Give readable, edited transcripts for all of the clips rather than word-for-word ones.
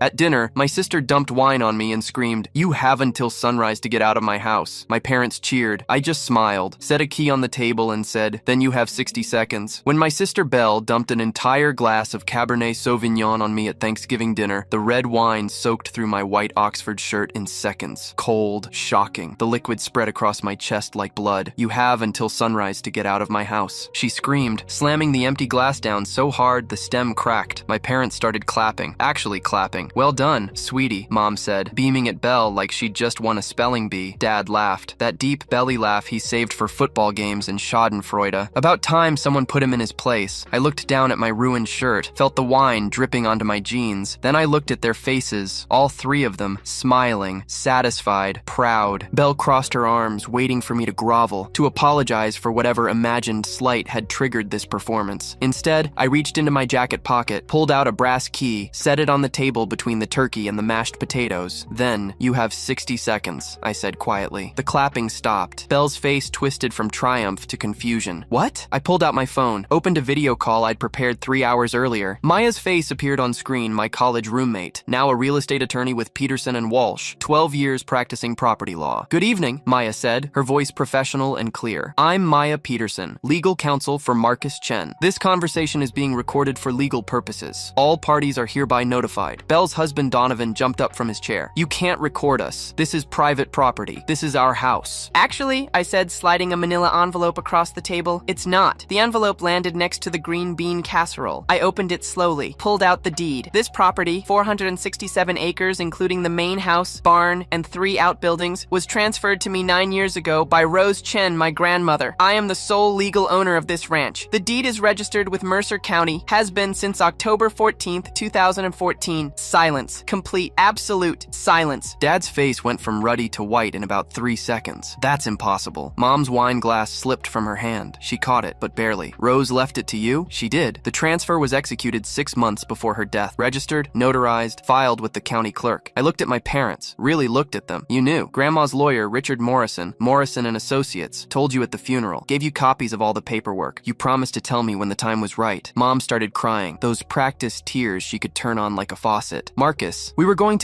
At dinner, my sister dumped wine on me and screamed, "You have until sunrise to get out of my house." My parents cheered. I just smiled, set a key on the table and said, "Then you have 60 seconds. When my sister Belle dumped an entire glass of Cabernet Sauvignon on me at Thanksgiving dinner, the red wine soaked through my white Oxford shirt in seconds. Cold, shocking. The liquid spread across my chest like blood. "You have until sunrise to get out of my house," she screamed, slamming the empty glass down so hard the stem cracked. My parents started clapping, actually clapping. "Well done, sweetie," Mom said, beaming at Belle like she'd just won a spelling bee. Dad laughed, that deep belly laugh he saved for football games in Schadenfreude. About time someone put him in his place. I looked down at my ruined shirt, felt the wine dripping onto my jeans. Then I looked at their faces, all three of them, smiling, satisfied, proud. Belle crossed her arms, waiting for me to grovel, to apologize for whatever imagined slight had triggered this performance. Instead, I reached into my jacket pocket, pulled out a brass key, set it on the table between the turkey and the mashed potatoes. "Then, you have 60 seconds, I said quietly. The clapping stopped. Belle's face twisted from triumph to confusion. "What?" I pulled out my phone, opened a video call I'd prepared 3 hours earlier. Maya's face appeared on screen, my college roommate, now a real estate attorney with Peterson and Walsh, 12 years practicing property law. "Good evening," Maya said, her voice professional and clear. "I'm Maya Peterson, legal counsel for Marcus Chen. This conversation is being recorded for legal purposes. All parties are hereby notified." Belle's husband Donovan jumped up from his chair. "You can't record us. This is private property. This is our house." "Actually," I said, sliding a manila envelope across the table, "it's not." The envelope landed next to the green bean casserole. I opened it slowly, pulled out the deed. "This property, 467 acres including the main house, barn, and 3 outbuildings, was transferred to me 9 years ago by Rose Chen, my grandmother. I am the sole legal owner of this ranch. The deed is registered with Mercer County, has been since October 14th, 2014. Silence. Complete, absolute silence." Dad's face went from ruddy to white in about 3 seconds. "That's impossible." Mom's wine glass slipped from her hand. She caught it, but barely. "Rose left it to you?" "She did. The transfer was executed 6 months before her death. Registered, notarized, filed with the county clerk." I looked at my parents, really looked at them. "You knew. Grandma's lawyer, Richard Morrison, Morrison and Associates, told you at the funeral. Gave you copies of all the paperwork. You promised to tell me when the time was right." Mom started crying, those practiced tears she could turn on like a faucet. "Marcus, you were going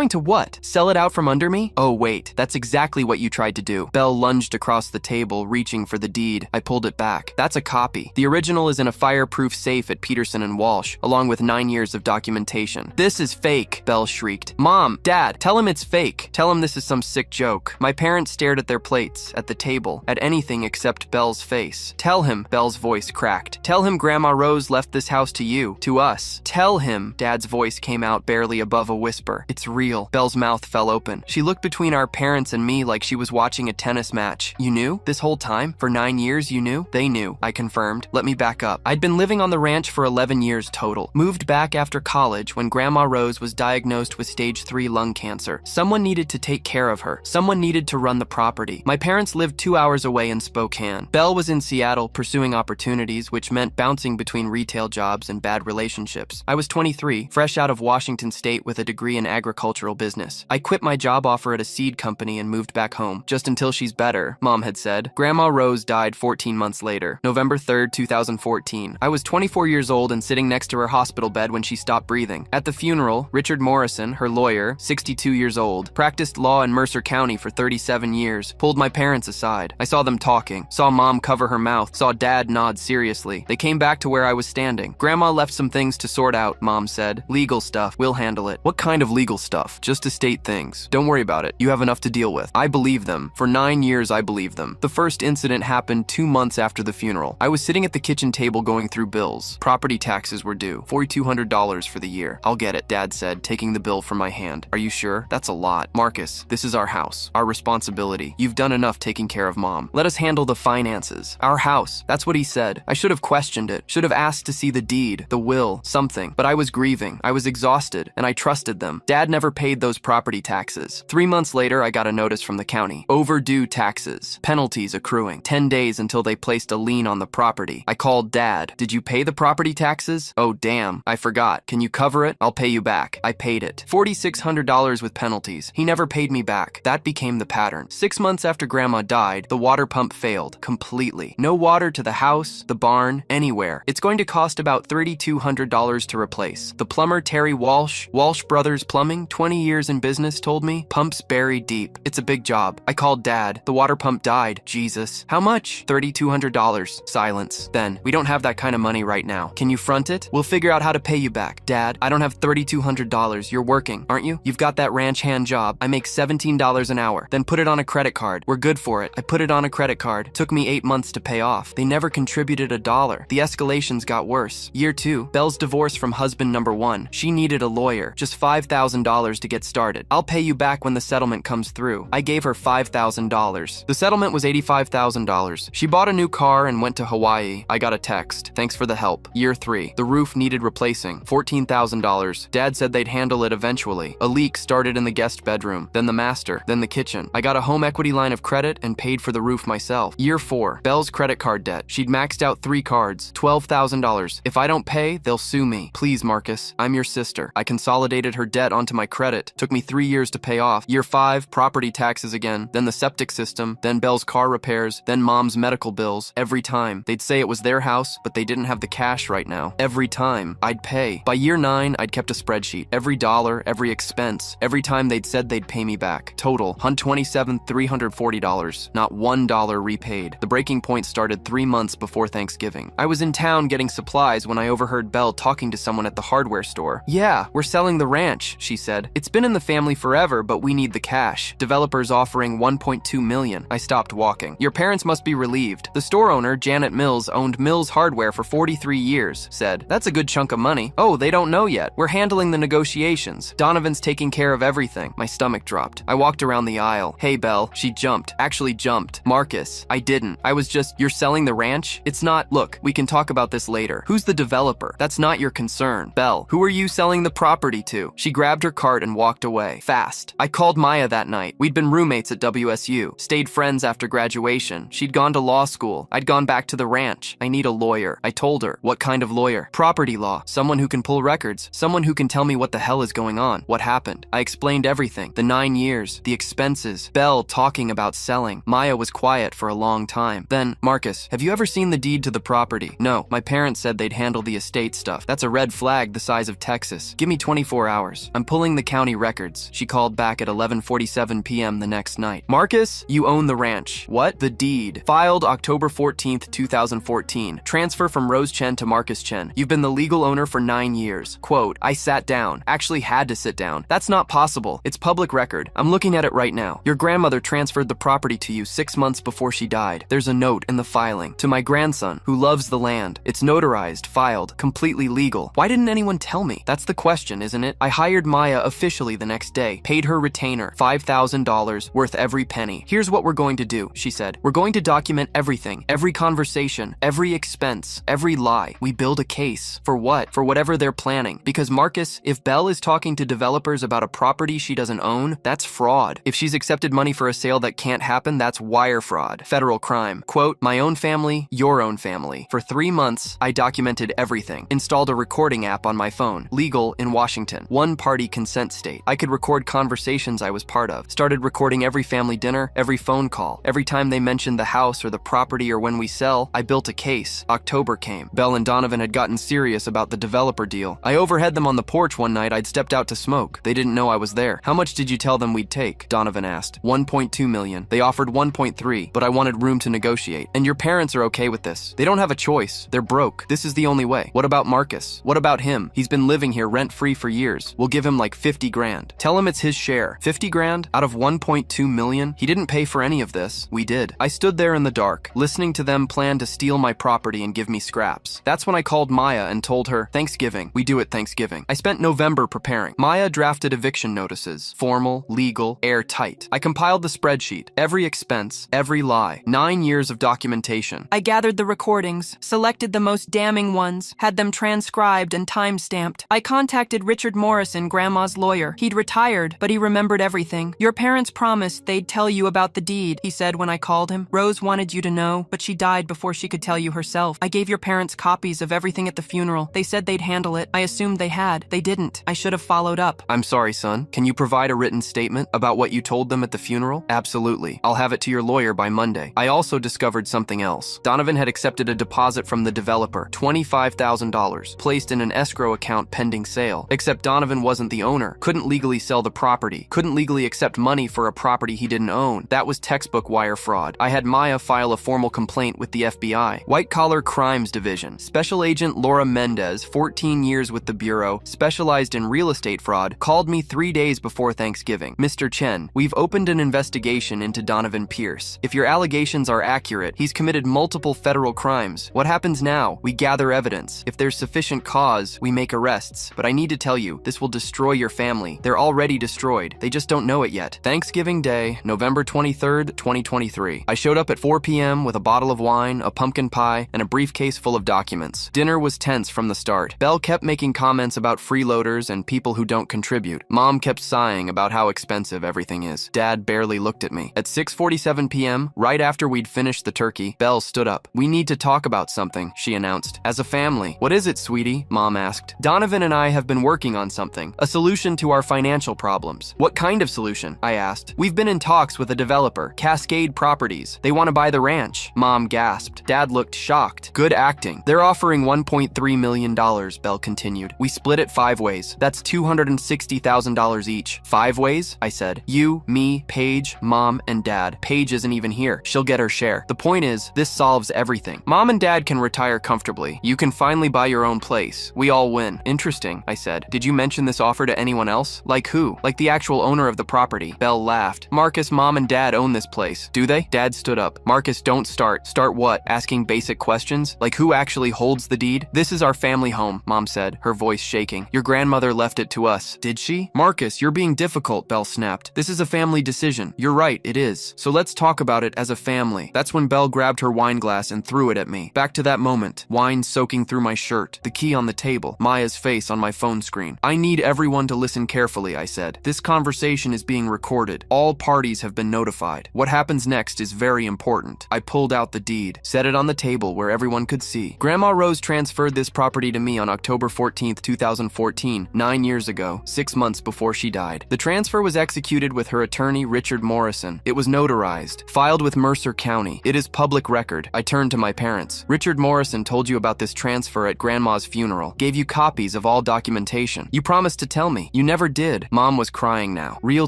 to what? Sell it out from under me?" "Oh, wait, that's exactly what you tried to do." Belle lunged across the table, reaching for the deed. I pulled it back. "That's a copy. The original is in a fireproof safe at Peterson and Walsh, along with 9 years of documentation." "This is fake," Belle shrieked. "Mom, Dad, tell him it's fake. Tell him this is some sick joke." My parents stared at their plates, at the table, at anything except Belle's face. "Tell him," Belle's voice cracked. "Tell him Grandma Rose left this house to you, to us. Tell him," Dad's voice came out barely above a whisper. "It's real." Belle's mouth fell open. She looked between our parents and me like she was watching a tennis match. "You knew? This whole time? For 9 years you knew?" "They knew," I confirmed. "Let me back up. I'd been living on the ranch for 11 years total. Moved back after college when Grandma Rose was diagnosed with stage 3 lung cancer. Someone needed to take care of her. Someone needed to run the property. My parents lived 2 hours away in Spokane. Belle was in Seattle pursuing opportunities, which meant bouncing between retail jobs and bad relationships. I was 23, fresh out of Washington State with a degree in agricultural business. I quit my job offer at a seed company and moved back home. Just until she's better, Mom had said. Grandma Rose died 14 months later, November 3rd, 2014. I was 24 years old and sitting next to her hospital bed when she stopped breathing. At the funeral, Richard Morrison, her lawyer, 62 years old, practiced law in Mercer County for 37 years, pulled my parents aside. I saw them talking, saw Mom cover her mouth, saw Dad nod seriously. They came back to where I was standing. "Grandma left some things to sort out," Mom said. "Legal stuff. We'll handle it." "What kind of legal stuff?" "Just estate things. Don't worry about it. You have enough to deal with." I believed them. For 9 years, I believed them. The first incident happened 2 months after the funeral. I was sitting at the kitchen table going through bills. Property taxes were due. $4,200 for the year. "I'll get it," Dad said, taking the bill from my hand. "Are you sure? That's a lot." "Marcus, this is our house. Our responsibility. You've done enough taking care of Mom. Let us handle the finances. Our house." That's what he said. I should have questioned it. Should have asked to see the deed, the will, something. But I was grieving. I was exhausted, and I trusted them. Dad never paid those property taxes. 3 months later, I got a notice from the county. Overdue taxes. Penalties accruing. 10 days until they placed a lien on the property. I called Dad. "Did you pay the property taxes?" "Oh, damn. I forgot. Can you cover it? I'll pay you back." I paid it. $4,600 with penalties. He never paid me back. That became the pattern. 6 months after Grandma died, the water pump failed. Completely. No water to the house, the barn, anywhere. It's going to cost about $3,200 to replace. The plumber, Terry Wall, Walsh Brothers Plumbing, 20 years in business, told me. Pumps buried deep. It's a big job. I called Dad. The water pump died. Jesus. How much? $3,200. Silence. Then, we don't have that kind of money right now. Can you front it? We'll figure out how to pay you back. Dad, I don't have $3,200. You're working, aren't you? You've got that ranch hand job. I make $17 an hour. Then put it on a credit card. We're good for it. I put it on a credit card. Took me 8 months to pay off. They never contributed $1. The escalations got worse. Year 2, Belle's divorced from husband number 1. She needed a lawyer. Just $5,000 to get started. I'll pay you back when the settlement comes through. I gave her $5,000. The settlement was $85,000. She bought a new car and went to Hawaii. I got a text. Thanks for the help. Year 3, the roof needed replacing. $14,000. Dad said they'd handle it eventually. A leak started in the guest bedroom, then the master, then the kitchen. I got a home equity line of credit and paid for the roof myself. Year 4, Belle's credit card debt. She'd maxed out 3 cards, $12,000. If I don't pay, they'll sue me. Please, Marcus, I'm your sister. I consolidated her debt onto my credit. Took me 3 years to pay off. Year 5, property taxes again, then the septic system, then Belle's car repairs, then Mom's medical bills. Every time, they'd say it was their house, but they didn't have the cash right now. Every time, I'd pay. By year 9, I'd kept a spreadsheet. Every dollar, every expense, every time they'd said they'd pay me back. Total, $127,340. Not $1 repaid. The breaking point started 3 months before Thanksgiving. I was in town getting supplies when I overheard Belle talking to someone at the hardware store. Yeah, we're selling the ranch, she said. It's been in the family forever, but we need the cash. Developers offering $1.2 million. I stopped walking. Your parents must be relieved. The store owner, Janet Mills, owned Mills Hardware for 43 years, said. That's a good chunk of money. Oh, they don't know yet. We're handling the negotiations. Donovan's taking care of everything. My stomach dropped. I walked around the aisle. Hey, Belle. She jumped. Actually jumped. Marcus. I didn't. I was just, you're selling the ranch? It's not. Look, we can talk about this later. Who's the developer? That's not your concern. Belle, who are you selling the property to? She grabbed her cart and walked away. Fast. I called Maya that night. We'd been roommates at WSU. Stayed friends after graduation. She'd gone to law school. I'd gone back to the ranch. I need a lawyer. I told her. What kind of lawyer? Property law. Someone who can pull records. Someone who can tell me what the hell is going on. What happened? I explained everything. The 9 years. The expenses. Belle talking about selling. Maya was quiet for a long time. Then, Marcus, have you ever seen the deed to the property? No. My parents said they'd handle the estate stuff. That's a red flag the size of Texas. Give me 24 hours. I'm pulling the county records. She called back at 11:47 p.m. the next night. Marcus, you own the ranch. What? The deed. Filed October 14th, 2014. Transfer from Rose Chen to Marcus Chen. You've been the legal owner for 9 years. Quote, I sat down. Actually had to sit down. That's not possible. It's public record. I'm looking at it right now. Your grandmother transferred the property to you 6 months before she died. There's a note in the filing. To my grandson, who loves the land. It's notarized, filed, completely legal. Why didn't anyone tell me? That's the question, isn't it? I hired Maya officially the next day. Paid her retainer, $5,000, worth every penny. Here's what we're going to do, she said. We're going to document everything, every conversation, every expense, every lie. We build a case. For what? For whatever they're planning. Because Marcus, if Belle is talking to developers about a property she doesn't own, that's fraud. If she's accepted money for a sale that can't happen, that's wire fraud. Federal crime. Quote, my own family, your own family. For 3 months, I documented everything. Installed a recording app on my phone. Legal in Washington. One-party consent state. I could record conversations I was part of. Started recording every family dinner, every phone call. Every time they mentioned the house or the property or when we sell, I built a case. October came. Belle and Donovan had gotten serious about the developer deal. I overheard them on the porch one night. I'd stepped out to smoke. They didn't know I was there. How much did you tell them we'd take? Donovan asked. $1.2 million. They offered $1.3, but I wanted room to negotiate. And your parents are okay with this. They don't have a choice. They're broke. This is the only way. What about Marcus? What about him? He's been living here rent-free for years. We'll give him like 50 grand. Tell him it's his share. 50 grand? Out of 1.2 million? He didn't pay for any of this. We did. I stood there in the dark, listening to them plan to steal my property and give me scraps. That's when I called Maya and told her, Thanksgiving. We do it Thanksgiving. I spent November preparing. Maya drafted eviction notices. Formal, legal, airtight. I compiled the spreadsheet. Every expense, every lie. 9 years of documentation. I gathered the recordings, selected the most damning ones, had them transcribed and time-stamped. I contacted Richard Morrison, Grandma's lawyer. He'd retired, but he remembered everything. Your parents promised they'd tell you about the deed, he said when I called him. Rose wanted you to know, but she died before she could tell you herself. I gave your parents copies of everything at the funeral. They said they'd handle it. I assumed they had. They didn't. I should have followed up. I'm sorry, son. Can you provide a written statement about what you told them at the funeral? Absolutely. I'll have it to your lawyer by Monday. I also discovered something else. Donovan had accepted a deposit from the developer, $25,000, placed in an escrow account pending sale. sale. Except Donovan wasn't the owner, couldn't legally sell the property, couldn't legally accept money for a property he didn't own. That was textbook wire fraud. I had Maya file a formal complaint with the FBI. White Collar Crimes Division. Special Agent Laura Mendez, 14 years with the Bureau, specialized in real estate fraud, called me 3 days before Thanksgiving. Mr. Chen, we've opened an investigation into Donovan Pierce. If your allegations are accurate, he's committed multiple federal crimes. What happens now? We gather evidence. If there's sufficient cause, we make arrests. But I need to tell you, this will destroy your family. They're already destroyed. They just don't know it yet. Thanksgiving Day, November 23rd, 2023. I showed up at 4 p.m. with a bottle of wine, a pumpkin pie, and a briefcase full of documents. Dinner was tense from the start. Belle kept making comments about freeloaders and people who don't contribute. Mom kept sighing about how expensive everything is. Dad barely looked at me. At 6:47 p.m., right after we'd finished the turkey, Belle stood up. "We need to talk about something," she announced. "As a family." "What is it, sweetie?" Mom asked. "Donovan and I have been working on something. A solution to our financial problems." "What kind of solution?" I asked. "We've been in talks with a developer, Cascade Properties. They want to buy the ranch." Mom gasped. Dad looked shocked. "Good acting. They're offering $1.3 million, Belle continued. "We split it 5 ways. That's $260,000 each." "5 ways?" I said. "You, me, Paige, Mom, and Dad. Paige isn't even here. She'll get her share. The point is, this solves everything. Mom and Dad can retire comfortably. You can finally buy your own place. We all win." "Interesting," I said. "Did you mention this offer to anyone else?" "Like who?" "Like the actual owner of the property." Belle laughed. "Marcus, Mom, and Dad own this place." "Do they?" Dad stood up. "Marcus, don't start." "Start what? Asking basic questions? Like who actually holds the deed?" "This is our family home," Mom said, her voice shaking. "Your grandmother left it to us." "Did she?" "Marcus, you're being difficult," Belle snapped. "This is a family decision." "You're right, it is. So let's talk about it as a family." That's when Belle grabbed her wine glass and threw it at me. Back to that moment, wine soaking through my shirt, the key on the table, Maya's face on my phone screen. "I need everyone to listen carefully," I said. "This conversation is being recorded. All parties have been notified. What happens next is very important." I pulled out the deed, set it on the table where everyone could see. Grandma Rose transferred this property to me on October 14th, 2014, 9 years ago, 6 months before she died. The transfer was executed with her attorney, Richard Morrison. It was notarized, filed with Mercer County. It is public record. I turned to my parents. "Richard Morrison told you about this transfer at Grandma's funeral, gave you copies of all documentation. You promised to tell me. You never did." Mom was crying now. Real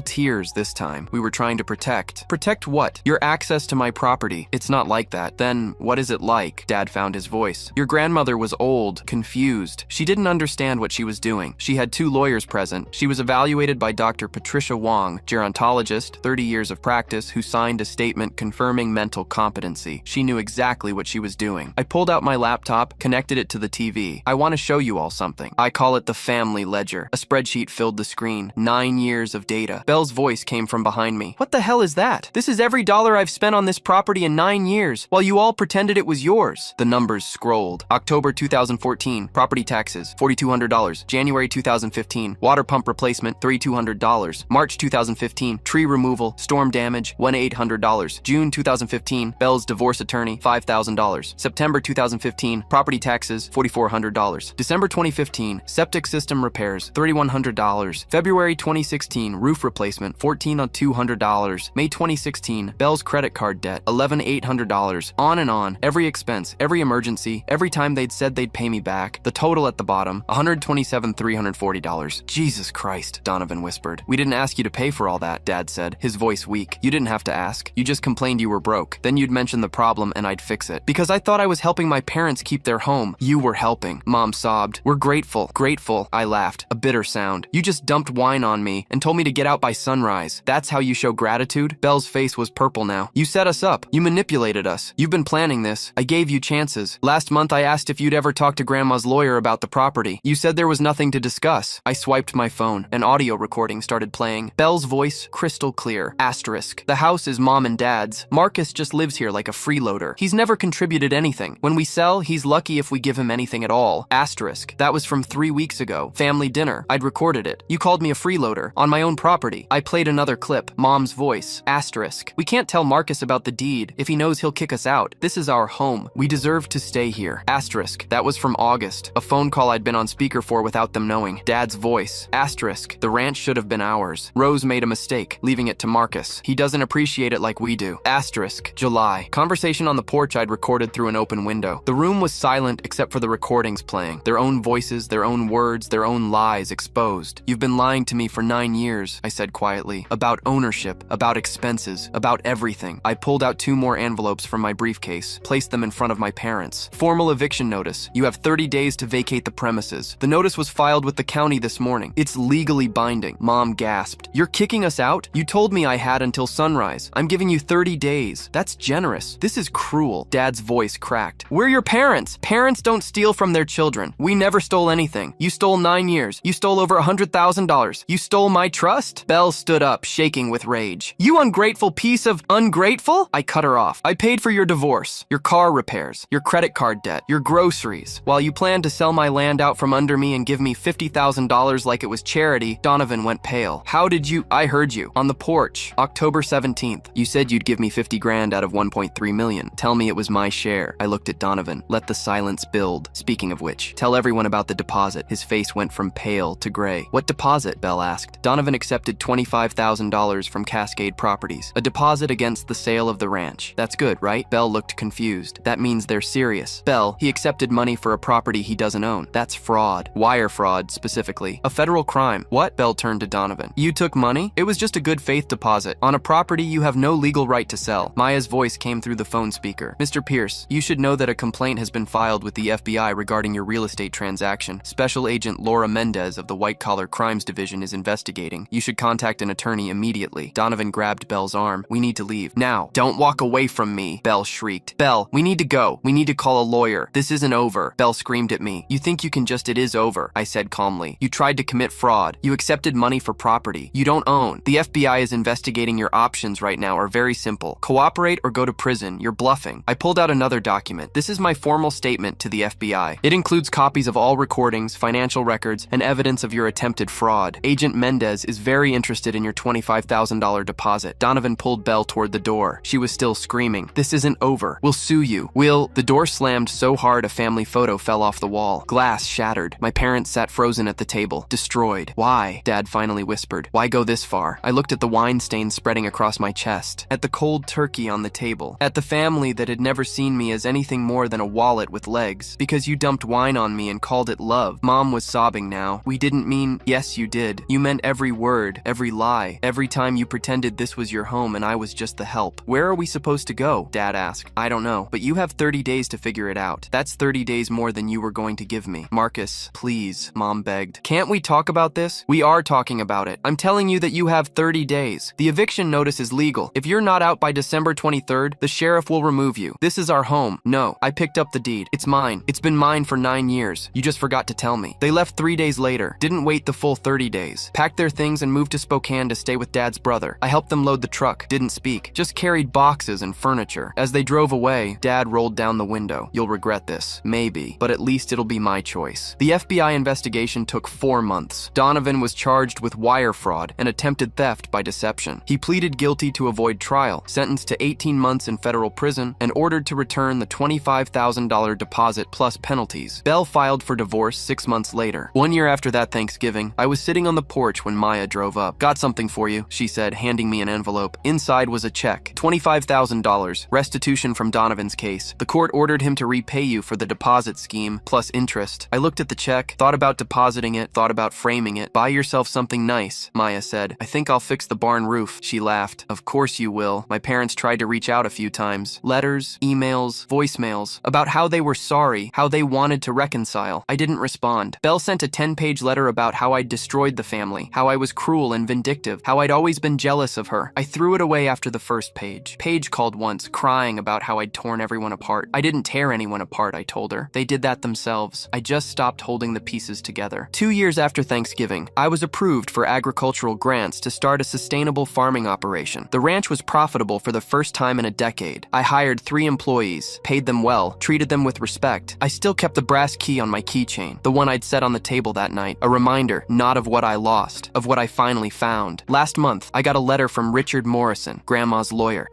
tears this time. "We were trying to protect." "Protect what?" "Your access to my property." "It's not like that." "Then what is it like?" Dad found his voice. "Your grandmother was old, confused. She didn't understand what she was doing. She had 2 lawyers present. She was evaluated by Dr. Patricia Wong, gerontologist, 30 years of practice, who signed a statement confirming mental competency. She knew exactly what she was doing." I pulled out my laptop, connected it to the TV. "I want to show you all something. I call it the family ledger." A spreadsheet filled the screen. 9 years of data. Belle's voice came from behind me. "What the hell is that? This is every dollar I've spent on this property in 9 years, while you all pretended it was yours." The numbers scrolled. October 2014, property taxes, $4,200. January 2015, water pump replacement, $3,200. March 2015, tree removal, storm damage, $1,800. June 2015, Belle's divorce attorney, $5,000. September 2015, property taxes, $4,400. December 2015, septic system repairs, $3,100. February 2016, roof replacement, $14,200. May 2016, Belle's credit card debt, $11,800. On and on, every expense, every emergency, every time they'd said they'd pay me back. The total at the bottom, $127,340. "Jesus Christ," Donovan whispered. "We didn't ask you to pay for all that," Dad said, his voice weak. "You didn't have to ask. You just complained you were broke. Then you'd mention the problem and I'd fix it. Because I thought I was helping my parents keep their home. You were helping." Mom sobbed. "We're grateful." "Grateful," I laughed, a bitter sound. "You just dumped wine on me and told me to get out by sunrise. That's how you show gratitude?" Belle's face was purple now. "You set us up. You manipulated us. You've been planning this. I gave you chances. Last month I asked if you'd ever talk to Grandma's lawyer about the property. You said there was nothing to discuss." I swiped my phone. An audio recording started playing. Belle's voice, crystal clear. Asterisk. "The house is Mom and Dad's. Marcus just lives here like a freeloader. He's never contributed anything. When we sell, he's lucky if we give him anything at all." Asterisk. "That was from 3 weeks ago. Family dinner. I'd recorded it. You called me a freeloader. On my own property." I played another clip. Mom's voice. Asterisk. "We can't tell Marcus about the deed. If he knows, he'll kick us out. This is our home. We deserve to stay here." Asterisk. "That was from August. A phone call I'd been on speaker for without them knowing." Dad's voice. Asterisk. "The ranch should have been ours. Rose made a mistake, leaving it to Marcus. He doesn't appreciate it like we do." Asterisk. July. Conversation on the porch I'd recorded through an open window. The room was silent except for the recordings playing. Their own voices, their own words, words, their own lies exposed. You've been lying to me for 9 years, I said quietly. About ownership, about expenses, about everything. I pulled out 2 more envelopes from my briefcase, placed them in front of my parents. Formal eviction notice. You have 30 days to vacate the premises. The notice was filed with the county this morning. It's legally binding. Mom gasped. You're kicking us out? You told me I had until sunrise. I'm giving you 30 days. That's generous. This is cruel. Dad's voice cracked. We're your parents. Parents don't steal from their children. We never stole anything. You stole 9 years. You stole over $100,000. You stole my trust? Belle stood up, shaking with rage. You ungrateful piece of ungrateful? I cut her off. I paid for your divorce, your car repairs, your credit card debt, your groceries. While you planned to sell my land out from under me and give me $50,000 like it was charity, Donovan went pale. How did you? I heard you. On the porch, October 17th. You said you'd give me 50 grand out of 1.3 million. Tell me it was my share. I looked at Donovan. Let the silence build. Speaking of which, tell everyone about the deposit. His face went from pale to gray. What deposit? Belle asked. Donovan accepted $25,000 from Cascade Properties. A deposit against the sale of the ranch. That's good, right? Belle looked confused. That means they're serious. Belle, he accepted money for a property he doesn't own. That's fraud. Wire fraud, specifically. A federal crime. What? Belle turned to Donovan. You took money? It was just a good faith deposit. On a property you have no legal right to sell. Maya's voice came through the phone speaker. Mr. Pierce, you should know that a complaint has been filed with the FBI regarding your real estate transaction. Special Agent Laura Mendez of the White Collar Crimes Division is investigating. You should contact an attorney immediately. Donovan grabbed Belle's arm. We need to leave. Now. Don't walk away from me, Belle shrieked. Belle, we need to go. We need to call a lawyer. This isn't over. Belle screamed at me. You think you can just it is over, I said calmly. You tried to commit fraud. You accepted money for property you don't own. The FBI is investigating. Your options right now are very simple. Cooperate or go to prison. You're bluffing. I pulled out another document. This is my formal statement to the FBI. It includes copies of all recordings, financial records, and evidence of your attempted fraud. Agent Mendez is very interested in your $25,000 deposit. Donovan pulled Belle toward the door. She was still screaming. This isn't over. We'll sue you. The door slammed so hard a family photo fell off the wall. Glass shattered. My parents sat frozen at the table. Destroyed. Why? Dad finally whispered. Why go this far? I looked at the wine stain spreading across my chest. At the cold turkey on the table. At the family that had never seen me as anything more than a wallet with legs. Because you dumped wine on me and called it love. Mom was sobbing now. We didn't mean, yes you did. You meant every word, every lie, every time you pretended this was your home and I was just the help. Where are we supposed to go? Dad asked. I don't know, but you have 30 days to figure it out. That's 30 days more than you were going to give me. Marcus, please, Mom begged. Can't we talk about this? We are talking about it. I'm telling you that you have 30 days. The eviction notice is legal. If you're not out by December 23rd, the sheriff will remove you. This is our home. No, I picked up the deed. It's mine. It's been mine for 9 years. You just forgot to tell me. They left 3 days later. Didn't wait the full 30 days. Packed their things and moved to Spokane to stay with Dad's brother. I helped them load the truck. Didn't speak. Just carried boxes and furniture. As they drove away, Dad rolled down the window. You'll regret this. Maybe. But at least it'll be my choice. The FBI investigation took 4 months. Donovan was charged with wire fraud and attempted theft by deception. He pleaded guilty to avoid trial, sentenced to 18 months in federal prison, and ordered to return the $25,000 deposit plus penalties. Belle filed for divorce 6 months later. 1 year after that Thanksgiving, I was sitting on the porch when Maya drove up. Got something for you, she said, handing me an envelope. Inside was a check. $25,000, restitution from Donovan's case. The court ordered him to repay you for the deposit scheme, plus interest. I looked at the check, thought about depositing it, thought about framing it. Buy yourself something nice, Maya said. I think I'll fix the barn roof, she laughed. Of course you will. My parents tried to reach out a few times. Letters, emails, voicemails, about how they were sorry, how they wanted to reconcile. I didn't respond. Belle sent a 10-page letter about how I'd destroyed the family, how I was cruel and vindictive, how I'd always been jealous of her. I threw it away after the first page. Paige called once, crying about how I'd torn everyone apart. I didn't tear anyone apart, I told her. They did that themselves. I just stopped holding the pieces together. 2 years after Thanksgiving, I was approved for agricultural grants to start a sustainable farming operation. The ranch was profitable for the first time in a decade. I hired 3 employees, paid them well, treated them with respect. I still kept the brass key on my keychain, the one I'd set on the table that night, a reminder not of what I lost, of what I finally found. Last month, I got a letter from Richard Morrison, Grandma's lawyer,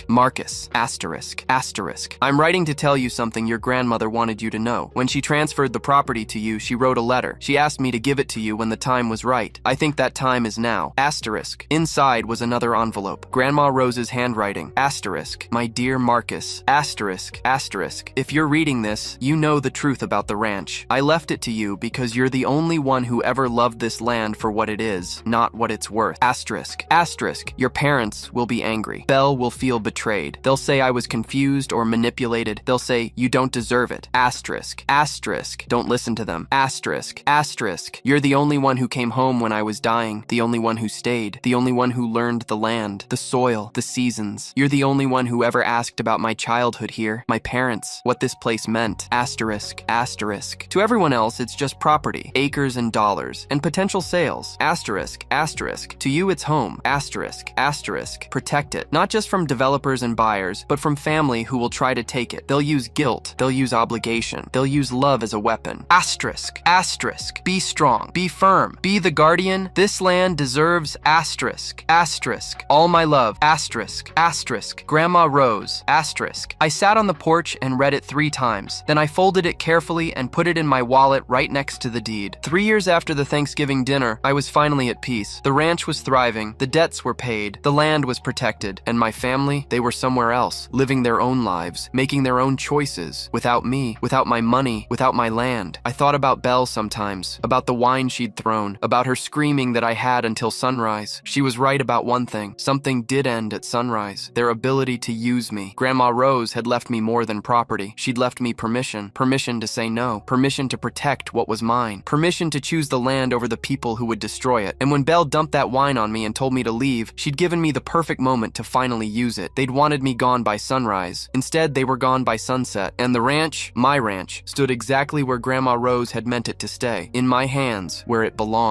Marcus, I'm writing to tell you something your grandmother wanted you to know. When she transferred the property to you, she wrote a letter. She asked me to give it to you when the time was right. I think that time is now. Inside was another envelope. Grandma Rose's handwriting. My dear Marcus. If you're reading this, you know the truth about the ranch. I left it to you because you're the only one who ever loved this land for what it is, not what it's worth. Asterisk. Asterisk. Your parents will be angry. Belle will feel betrayed. They'll say I was confused or manipulated. They'll say you don't deserve it. Asterisk. Asterisk. Don't listen to them. Asterisk. Asterisk. You're the only one who came home when I was dying. The only one who stayed. The only one who learned the land, the soil, the seasons. You're the only one who ever asked about my childhood here, my parents, what this place meant. Asterisk. Asterisk. To everyone else, it's just property, acres and dollars, and potential sales. Asterisk. Asterisk. To you, it's home. Asterisk. Asterisk. Protect it. Not just from developers and buyers, but from family who will try to take it. They'll use guilt. They'll use obligation. They'll use love as a weapon. Asterisk. Asterisk. Be strong. Be firm. Be the guardian. This land deserves asterisk. Asterisk. All my love. Asterisk. Asterisk. Grandma Rose. Asterisk. I sat on the porch and read it 3 times. Then I folded it carefully and put it in my wallet right next to the deed. 3 years after the Thanksgiving dinner, I was finally at peace. The ranch was thriving. The debts were paid. The land was protected. And my family, they were somewhere else, living their own lives, making their own choices. Without me, without my money, without my land. I thought about Belle sometimes, about the wine she'd thrown, about her screaming that I had until sunrise. She was right about one thing. Something did end at sunrise. Their ability to use me. Grandma Rose had left me more than property. She'd left me permission. Permission to say no. Permission to protect what was mine. Permission to choose the land over the people who would destroy it. And when Belle dumped that wine on me and told me to leave, she'd given me the perfect moment to finally use it. They'd wanted me gone by sunrise. Instead, they were gone by sunset. And the ranch, my ranch, stood exactly where Grandma Rose had meant it to stay. In my hands, where it belonged.